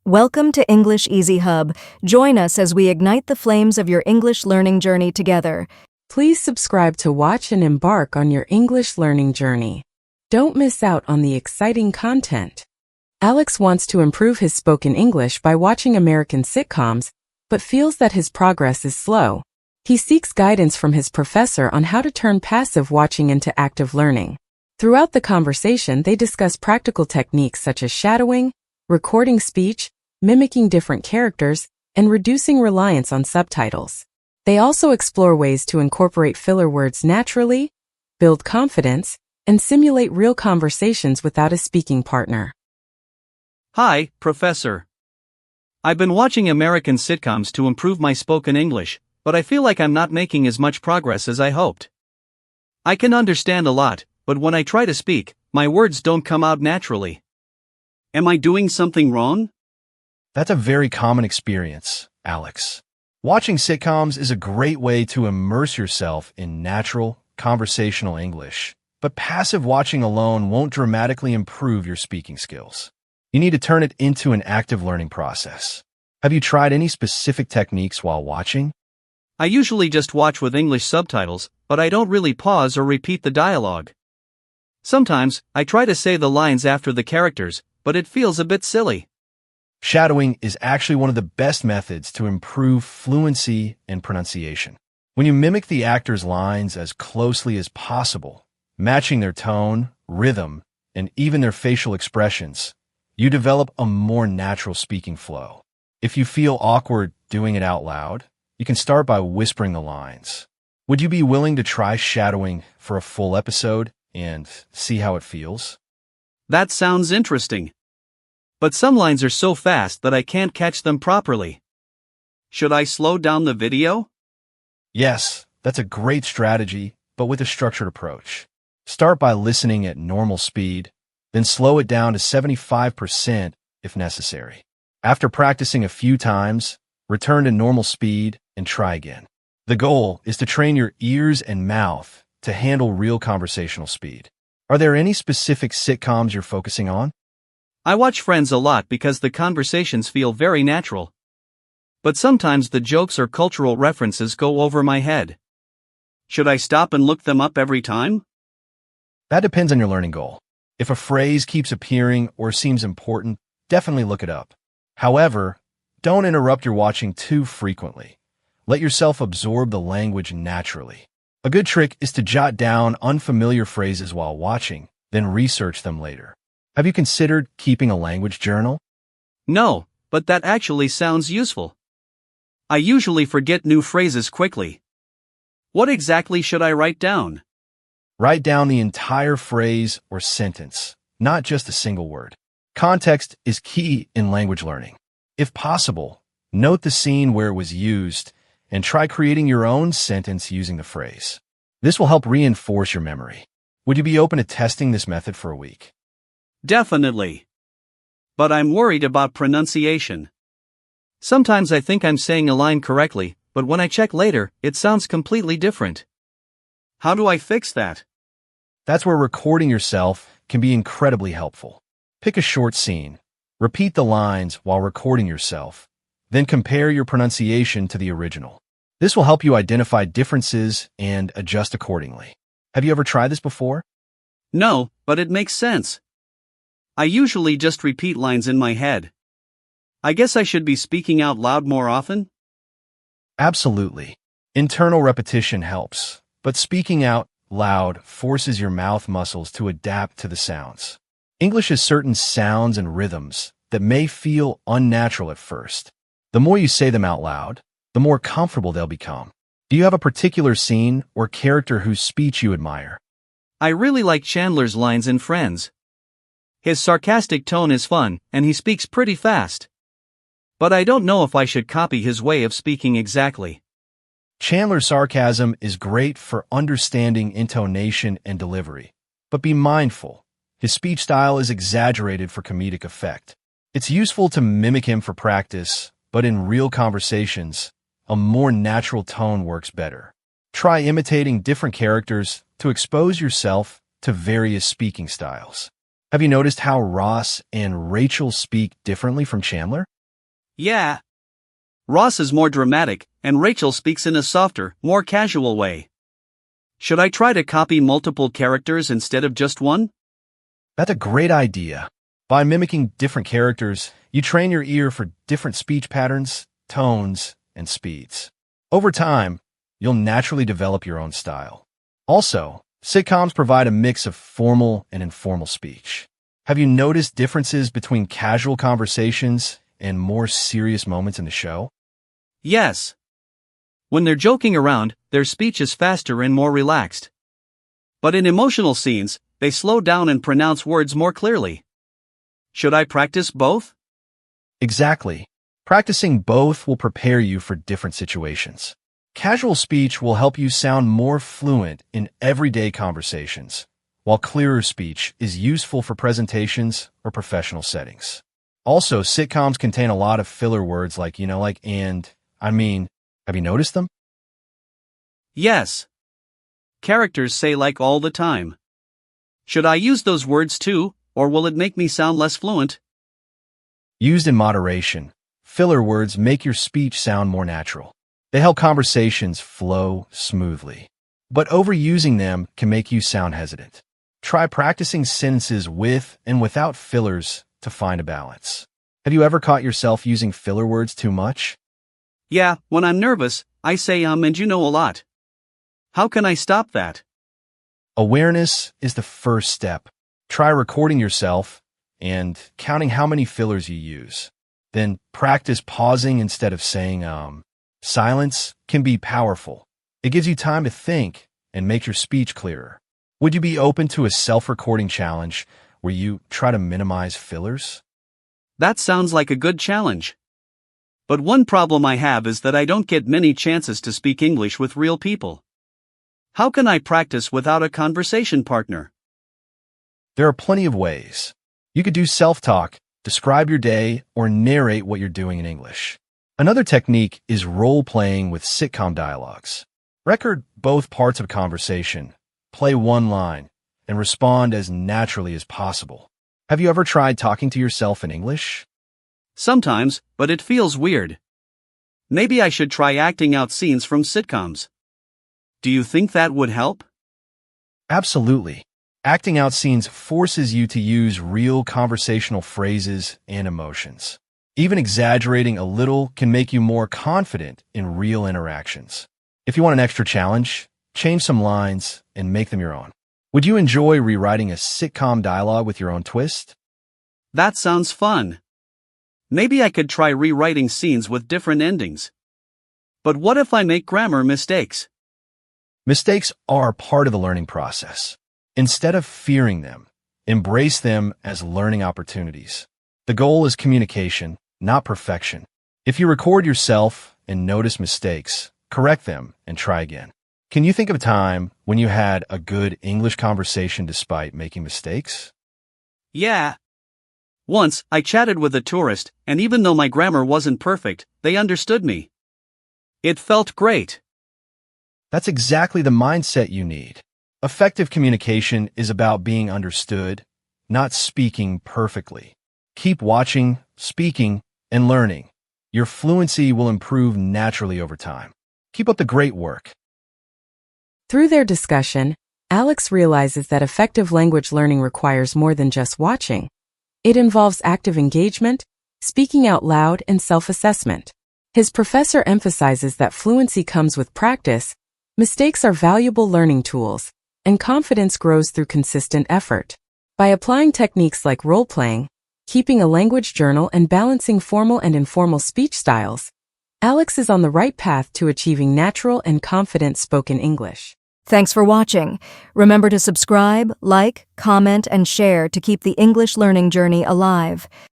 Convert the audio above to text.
Welcome to English Easy Hub. Join us as we ignite the flames of your English learning journey together. Please subscribe to watch and embark on your English learning journey. Don't miss out on the exciting content. Alex wants to improve his spoken English by watching American sitcoms, but feels that his progress is slow. He seeks guidance from his professor on how to turn passive watching into active learning. Throughout the conversation, they discuss practical techniques such as shadowing, recording speech, mimicking different characters, and reducing reliance on subtitles. They also explore ways to incorporate filler words naturally, build confidence, and simulate real conversations without a speaking partner. Hi, Professor. I've been watching American sitcoms to improve my spoken English, but I feel like I'm not making as much progress as I hoped. I can understand a lot, but when I try to speak, my words don't come out naturally. Am I doing something wrong? That's a very common experience, Alex. Watching sitcoms is a great way to immerse yourself in natural, conversational English, but passive watching alone won't dramatically improve your speaking skills. You need to turn it into an active learning process. Have you tried any specific techniques while watching? I usually just watch with English subtitles, but I don't really pause or repeat the dialogue. Sometimes, I try to say the lines after the characters, but it feels a bit silly. Shadowing is actually one of the best methods to improve fluency and pronunciation. When you mimic the actor's lines as closely as possible, matching their tone, rhythm, and even their facial expressions, you develop a more natural speaking flow. If you feel awkward doing it out loud, you can start by whispering the lines. Would you be willing to try shadowing for a full episode and see how it feels? That sounds interesting. But some lines are so fast that I can't catch them properly. Should I slow down the video? Yes, that's a great strategy, but with a structured approach. Start by listening at normal speed, then slow it down to 75% if necessary. After practicing a few times, return to normal speed and try again. The goal is to train your ears and mouth to handle real conversational speed. Are there any specific sitcoms you're focusing on? I watch Friends a lot because the conversations feel very natural. But sometimes the jokes or cultural references go over my head. Should I stop and look them up every time? That depends on your learning goal. If a phrase keeps appearing or seems important, definitely look it up. However, don't interrupt your watching too frequently. Let yourself absorb the language naturally. A good trick is to jot down unfamiliar phrases while watching, then research them later. Have you considered keeping a language journal? No, but that actually sounds useful. I usually forget new phrases quickly. What exactly should I write down? Write down the entire phrase or sentence, not just a single word. Context is key in language learning. If possible, note the scene where it was used and try creating your own sentence using the phrase. This will help reinforce your memory. Would you be open to testing this method for a week? Definitely. But I'm worried about pronunciation. Sometimes I think I'm saying a line correctly, but when I check later, it sounds completely different. How do I fix that? That's where recording yourself can be incredibly helpful. Pick a short scene, repeat the lines while recording yourself, then compare your pronunciation to the original. This will help you identify differences and adjust accordingly. Have you ever tried this before? No, but it makes sense. I usually just repeat lines in my head. I guess I should be speaking out loud more often? Absolutely. Internal repetition helps, but speaking out loud forces your mouth muscles to adapt to the sounds. English has certain sounds and rhythms that may feel unnatural at first. The more you say them out loud, the more comfortable they'll become. Do you have a particular scene or character whose speech you admire? I really like Chandler's lines in Friends. His sarcastic tone is fun, and he speaks pretty fast. But I don't know if I should copy his way of speaking exactly. Chandler's sarcasm is great for understanding intonation and delivery, but be mindful. His speech style is exaggerated for comedic effect. It's useful to mimic him for practice, but in real conversations, a more natural tone works better. Try imitating different characters to expose yourself to various speaking styles. Have you noticed how Ross and Rachel speak differently from Chandler? Yeah. Ross is more dramatic, and Rachel speaks in a softer, more casual way. Should I try to copy multiple characters instead of just one? That's a great idea. By mimicking different characters, you train your ear for different speech patterns, tones, and speeds. Over time, you'll naturally develop your own style. Also, sitcoms provide a mix of formal and informal speech. Have you noticed differences between casual conversations and more serious moments in the show? Yes. When they're joking around, their speech is faster and more relaxed. But in emotional scenes, they slow down and pronounce words more clearly. Should I practice both? Exactly. Practicing both will prepare you for different situations. Casual speech will help you sound more fluent in everyday conversations, while clearer speech is useful for presentations or professional settings. Also, sitcoms contain a lot of filler words like, and, I mean. Have you noticed them? Yes. Characters say like all the time. Should I use those words too, or will it make me sound less fluent? Used in moderation, filler words make your speech sound more natural. They help conversations flow smoothly. But overusing them can make you sound hesitant. Try practicing sentences with and without fillers to find a balance. Have you ever caught yourself using filler words too much? Yeah, when I'm nervous, I say and a lot. How can I stop that? Awareness is the first step. Try recording yourself and counting how many fillers you use. Then practice pausing instead of saying Silence can be powerful. It gives you time to think and makes your speech clearer. Would you be open to a self-recording challenge where you try to minimize fillers? That sounds like a good challenge. But one problem I have is that I don't get many chances to speak English with real people. How can I practice without a conversation partner? There are plenty of ways. You could do self-talk, describe your day, or narrate what you're doing in English. Another technique is role-playing with sitcom dialogues. Record both parts of a conversation, play one line, and respond as naturally as possible. Have you ever tried talking to yourself in English? Sometimes, but it feels weird. Maybe I should try acting out scenes from sitcoms. Do you think that would help? Absolutely. Acting out scenes forces you to use real conversational phrases and emotions. Even exaggerating a little can make you more confident in real interactions. If you want an extra challenge, change some lines and make them your own. Would you enjoy rewriting a sitcom dialogue with your own twist? That sounds fun. Maybe I could try rewriting scenes with different endings. But what if I make grammar mistakes? Mistakes are part of the learning process. Instead of fearing them, embrace them as learning opportunities. The goal is communication, not perfection. If you record yourself and notice mistakes, correct them and try again. Can you think of a time when you had a good English conversation despite making mistakes? Yeah. Once, I chatted with a tourist, and even though my grammar wasn't perfect, they understood me. It felt great. That's exactly the mindset you need. Effective communication is about being understood, not speaking perfectly. Keep watching, speaking, and learning. Your fluency will improve naturally over time. Keep up the great work. Through their discussion, Alex realizes that effective language learning requires more than just watching. It involves active engagement, speaking out loud, and self-assessment. His professor emphasizes that fluency comes with practice, mistakes are valuable learning tools, and confidence grows through consistent effort. By applying techniques like role-playing, keeping a language journal, and balancing formal and informal speech styles, Alex is on the right path to achieving natural and confident spoken English. Thanks for watching. Remember to subscribe, like, comment, and share to keep the English learning journey alive.